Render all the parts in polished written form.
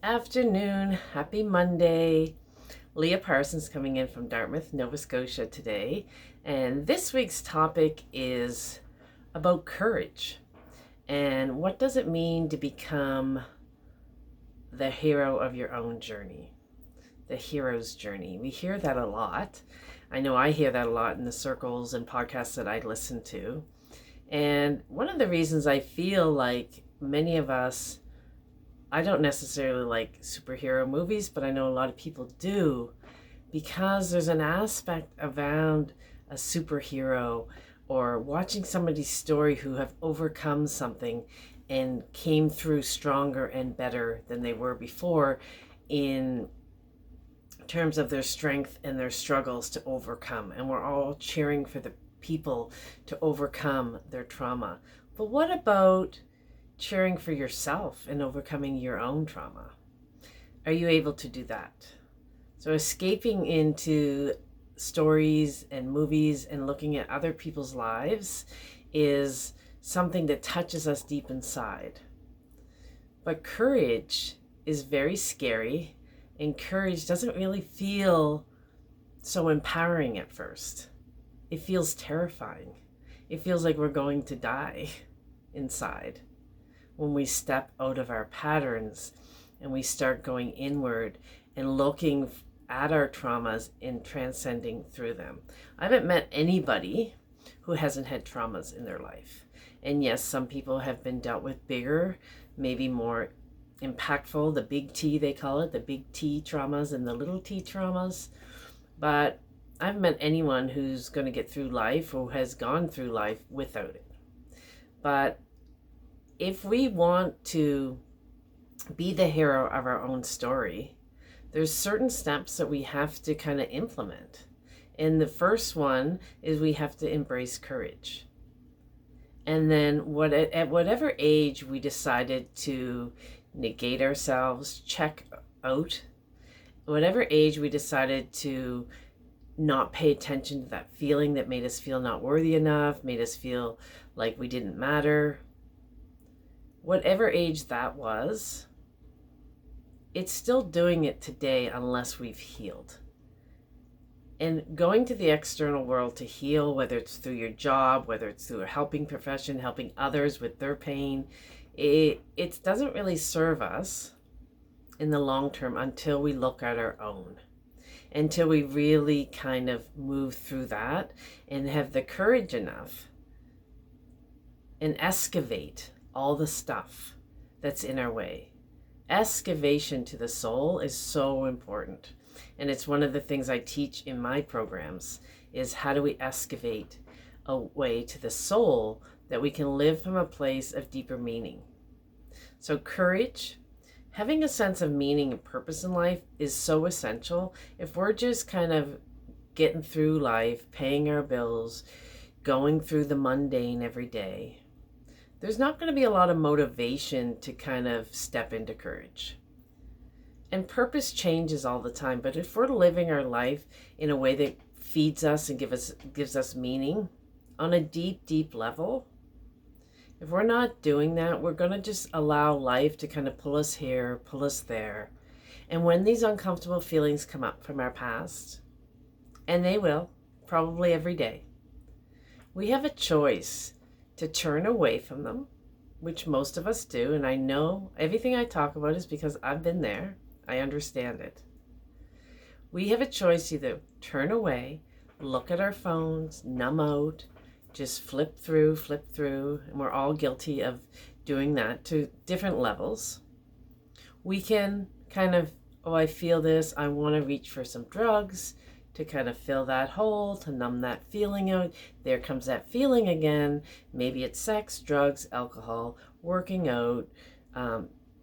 Afternoon, happy Monday. Leah Parsons coming in from Dartmouth, Nova Scotia today. And this week's topic is about courage. And what does it mean to become the hero of your own journey? The hero's journey. We hear that a lot. I know I hear that a lot in the circles and podcasts that I listen to. And one of the reasons I feel like many of us, I don't necessarily like superhero movies, but I know a lot of people do, because there's an aspect around a superhero or watching somebody's story who have overcome something and came through stronger and better than they were before in terms of their strength and their struggles to overcome. And we're all cheering for the people to overcome their trauma. But what about cheering for yourself and overcoming your own trauma? Are you able to do that? So escaping into stories and movies and looking at other people's lives is something that touches us deep inside. But courage is very scary, and courage doesn't really feel so empowering at first. It feels terrifying. It feels like we're going to die inside when we step out of our patterns and we start going inward and looking at our traumas and transcending through them. I haven't met anybody who hasn't had traumas in their life. And yes, some people have been dealt with bigger, maybe more impactful, the big T they call it, the big T traumas and the little T traumas. But I haven't met anyone who's going to get through life or has gone through life without it. But if we want to be the hero of our own story, there's certain steps that we have to kind of implement. And the first one is we have to embrace courage. And then at whatever age we decided to negate ourselves, check out, whatever age we decided to not pay attention to that feeling that made us feel not worthy enough, made us feel like we didn't matter, whatever age that was, it's still doing it today unless we've healed. And going to the external world to heal, whether it's through your job, whether it's through a helping profession, helping others with their pain, it doesn't really serve us in the long term until we look at our own, until we really kind of move through that and have the courage enough and excavate all the stuff that's in our way. Excavation to the soul is so important. And it's one of the things I teach in my programs is how do we excavate a way to the soul that we can live from a place of deeper meaning. So courage, having a sense of meaning and purpose in life is so essential. If we're just kind of getting through life, paying our bills, going through the mundane every day, there's not going to be a lot of motivation to kind of step into courage. And purpose changes all the time, but if we're living our life in a way that feeds us and gives us meaning on a deep, deep level, if we're not doing that, we're going to just allow life to kind of pull us here, pull us there. And when these uncomfortable feelings come up from our past, and they will, probably every day, we have a choice to turn away from them, which most of us do. And I know everything I talk about is because I've been there. I understand it. We have a choice to either turn away, look at our phones, numb out, just flip through, and we're all guilty of doing that to different levels. We can kind of, oh, I feel this, I want to reach for some drugs to kind of fill that hole, to numb that feeling out. There comes that feeling again. Maybe it's sex, drugs, alcohol, working out.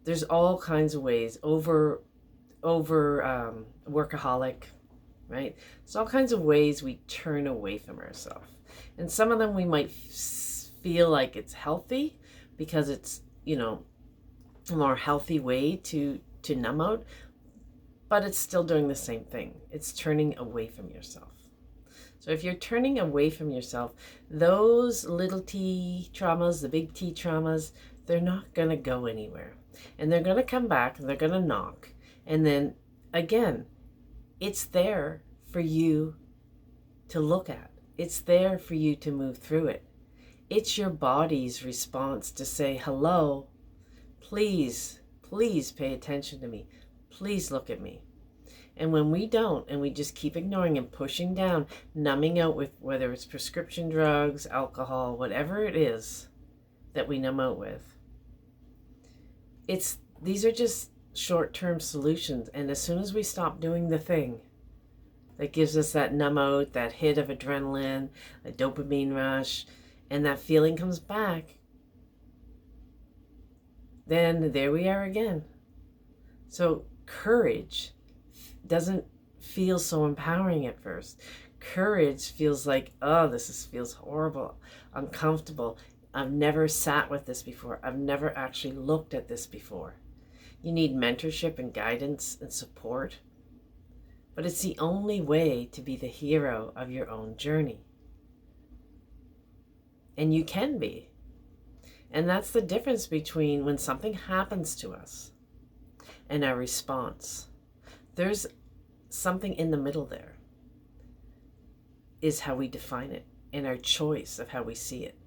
There's all kinds of ways, over workaholic, right? There's all kinds of ways we turn away from ourselves. And some of them we might feel like it's healthy because it's, a more healthy way to numb out, but it's still doing the same thing. It's turning away from yourself. So if you're turning away from yourself, those little T traumas, the big T traumas, they're not going to go anywhere. And they're going to come back and they're going to knock. And then again, it's there for you to look at. It's there for you to move through it. It's your body's response to say, hello, please, please pay attention to me. Please look at me. And when we don't, and we just keep ignoring and pushing down, numbing out with whether it's prescription drugs, alcohol, whatever it is that we numb out with, these are just short-term solutions. And as soon as we stop doing the thing that gives us that numb out, that hit of adrenaline, a dopamine rush, and that feeling comes back, then there we are again. So courage doesn't feel so empowering at first. Courage feels like, oh, feels horrible, uncomfortable. I've never sat with this before. I've never actually looked at this before. You need mentorship and guidance and support. But it's the only way to be the hero of your own journey. And you can be. And that's the difference between when something happens to us and our response. There's something in the middle there, is how we define it and our choice of how we see it.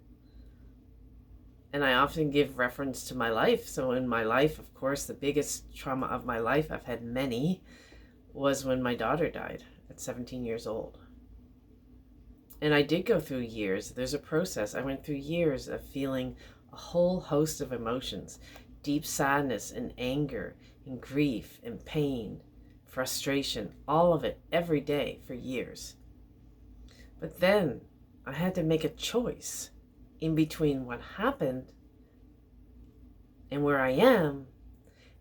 And I often give reference to my life. So in my life, of course, the biggest trauma of my life, I've had many, was when my daughter died at 17 years old. And I did go through years. There's a process. I went through years of feeling a whole host of emotions, deep sadness and anger and grief and pain, frustration, all of it every day for years. But then I had to make a choice in between what happened and where I am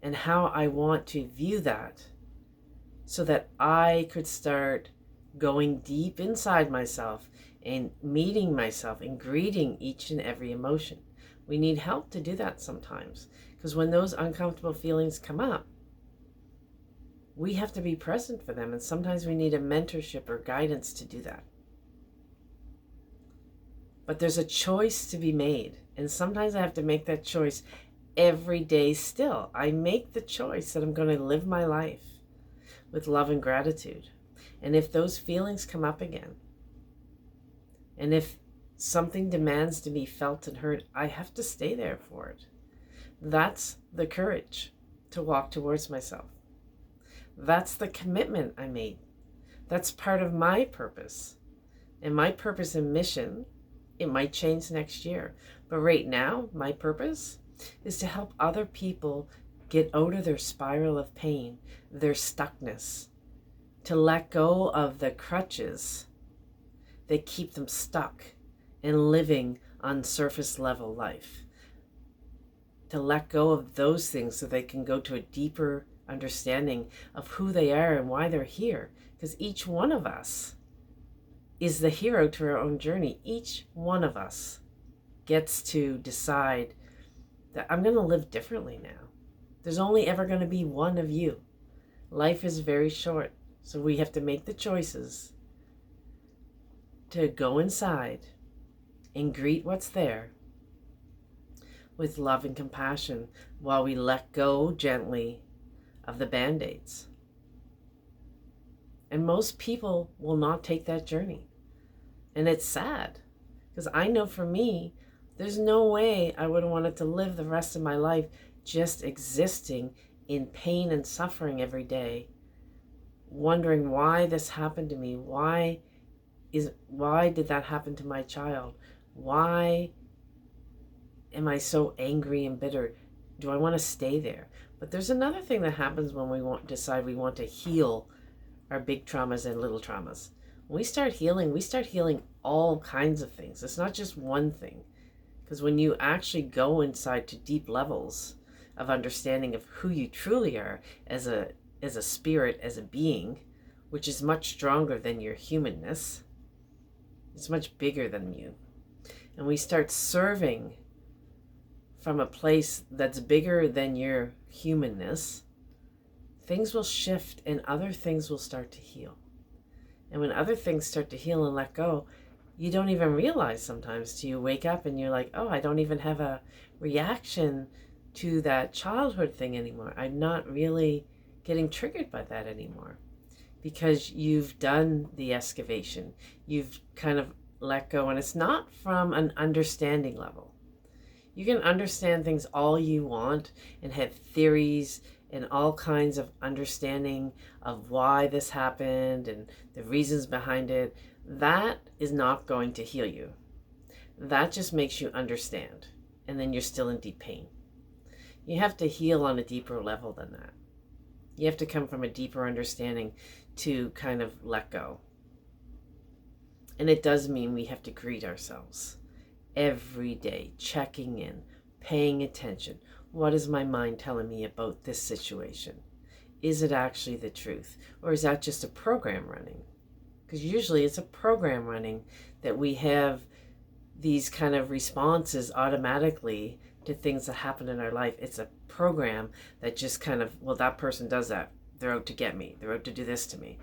and how I want to view that, so that I could start going deep inside myself and meeting myself and greeting each and every emotion. We need help to do that sometimes, because when those uncomfortable feelings come up, we have to be present for them, and sometimes we need a mentorship or guidance to do that. But there's a choice to be made, and sometimes I have to make that choice every day still. I make the choice that I'm going to live my life with love and gratitude. And if those feelings come up again, and if something demands to be felt and heard, I have to stay there for it. That's the courage to walk towards myself. That's the commitment I made. That's part of my purpose. And my purpose and mission, it might change next year. But right now, my purpose is to help other people get out of their spiral of pain, their stuckness, to let go of the crutches that keep them stuck in living on surface level life. To let go of those things so they can go to a deeper understanding of who they are and why they're here. Because each one of us is the hero to our own journey. Each one of us gets to decide that I'm going to live differently now. There's only ever going to be one of you. Life is very short, so we have to make the choices to go inside and greet what's there with love and compassion while we let go gently of the band-aids. And most people will not take that journey. And it's sad, because I know for me, there's no way I would have wanted to live the rest of my life just existing in pain and suffering every day, wondering why this happened to me. Why did that happen to my child? Why am I so angry and bitter? Do I want to stay there? But there's another thing that happens when we decide we want to heal our big traumas and little traumas. When we start healing all kinds of things. It's not just one thing. Because when you actually go inside to deep levels of understanding of who you truly are as a spirit, as a being, which is much stronger than your humanness, it's much bigger than you. And we start serving from a place that's bigger than your humanness, things will shift and other things will start to heal. And when other things start to heal and let go, you don't even realize sometimes till you wake up and you're like, oh, I don't even have a reaction to that childhood thing anymore. I'm not really getting triggered by that anymore because you've done the excavation. You've kind of let go, and it's not from an understanding level. You can understand things all you want and have theories and all kinds of understanding of why this happened and the reasons behind it. That is not going to heal you. That just makes you understand, and then you're still in deep pain. You have to heal on a deeper level than that. You have to come from a deeper understanding to kind of let go. And it does mean we have to greet ourselves every day, checking in, paying attention. What is my mind telling me about this situation? Is it actually the truth? Or is that just a program running? Because usually it's a program running that we have these kind of responses automatically to things that happen in our life. It's a program that just kind of, well, that person does that. They're out to get me. They're out to do this to me.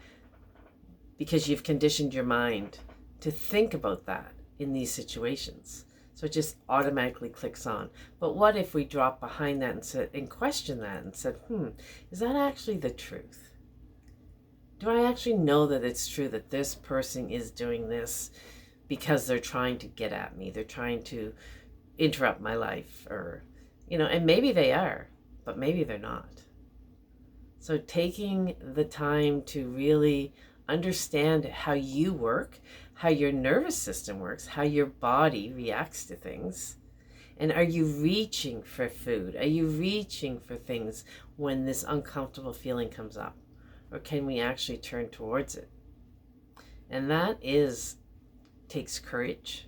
Because you've conditioned your mind to think about that in these situations. So it just automatically clicks on. But what if we drop behind that and question that and said, is that actually the truth? Do I actually know that it's true that this person is doing this because they're trying to get at me? They're trying to interrupt my life, or, and maybe they are, but maybe they're not. So taking the time to really understand how you work, how your nervous system works, how your body reacts to things. And are you reaching for food? Are you reaching for things when this uncomfortable feeling comes up? Or can we actually turn towards it? And that takes courage.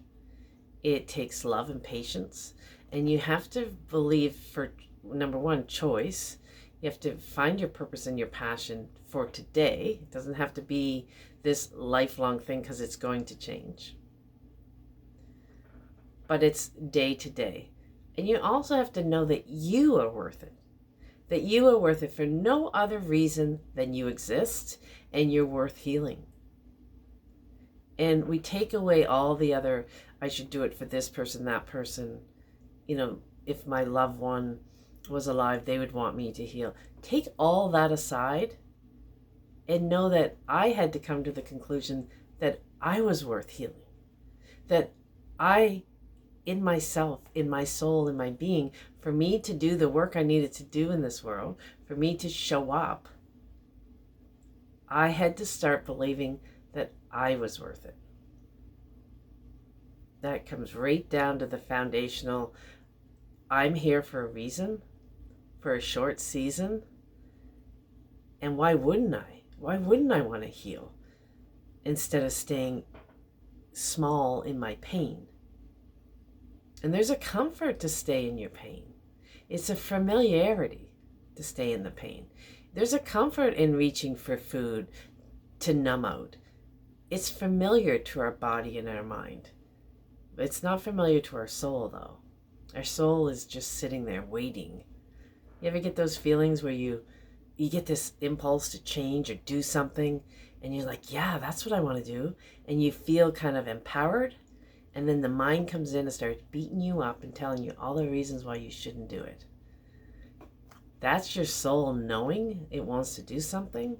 It takes love and patience. And you have to believe, for number one, choice. You have to find your purpose and your passion for today. It doesn't have to be this lifelong thing, because it's going to change. But it's day to day. And you also have to know that you are worth it. That you are worth it for no other reason than you exist, and you're worth healing. And we take away all the other, I should do it for this person, that person. If my loved one was alive, they would want me to heal. Take all that aside and know that I had to come to the conclusion that I was worth healing. That I, in myself, in my soul, in my being, for me to do the work I needed to do in this world, for me to show up, I had to start believing that I was worth it. That comes right down to the foundational, I'm here for a reason, for a short season, and why wouldn't I? Why wouldn't I want to heal instead of staying small in my pain? And there's a comfort to stay in your pain. It's a familiarity to stay in the pain. There's a comfort in reaching for food to numb out. It's familiar to our body and our mind. It's not familiar to our soul, though. Our soul is just sitting there waiting. You ever get those feelings where you get this impulse to change or do something, and you're like, yeah, that's what I want to do, and you feel kind of empowered, and then the mind comes in and starts beating you up and telling you all the reasons why you shouldn't do it. That's your soul knowing it wants to do something.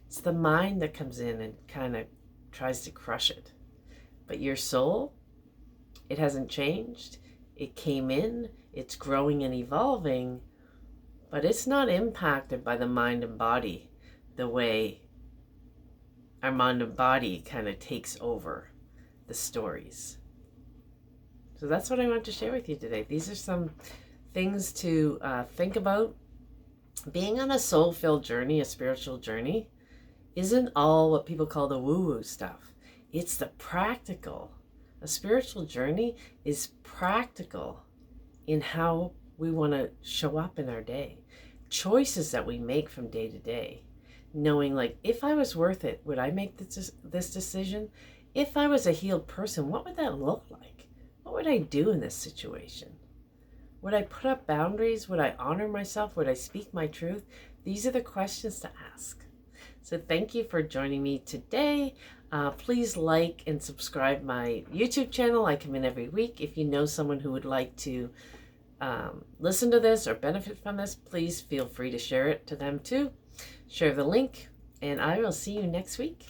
It's the mind that comes in and kind of tries to crush it. But your soul, it hasn't changed. It came in, it's growing and evolving, but it's not impacted by the mind and body the way our mind and body kind of takes over the stories. So that's what I want to share with you today. These are some things to think about. Being on a soul-filled journey, a spiritual journey, isn't all what people call the woo-woo stuff. It's the practical. A spiritual journey is practical in how we want to show up in our day. Choices that we make from day to day. Knowing, like, if I was worth it, would I make this decision? If I was a healed person, what would that look like? What would I do in this situation? Would I put up boundaries? Would I honor myself? Would I speak my truth? These are the questions to ask. So thank you for joining me today. Please like and subscribe my YouTube channel. I come in every week. If you know someone who would like to listen to this or benefit from this, please feel free to share it to them too. Share the link, and I will see you next week.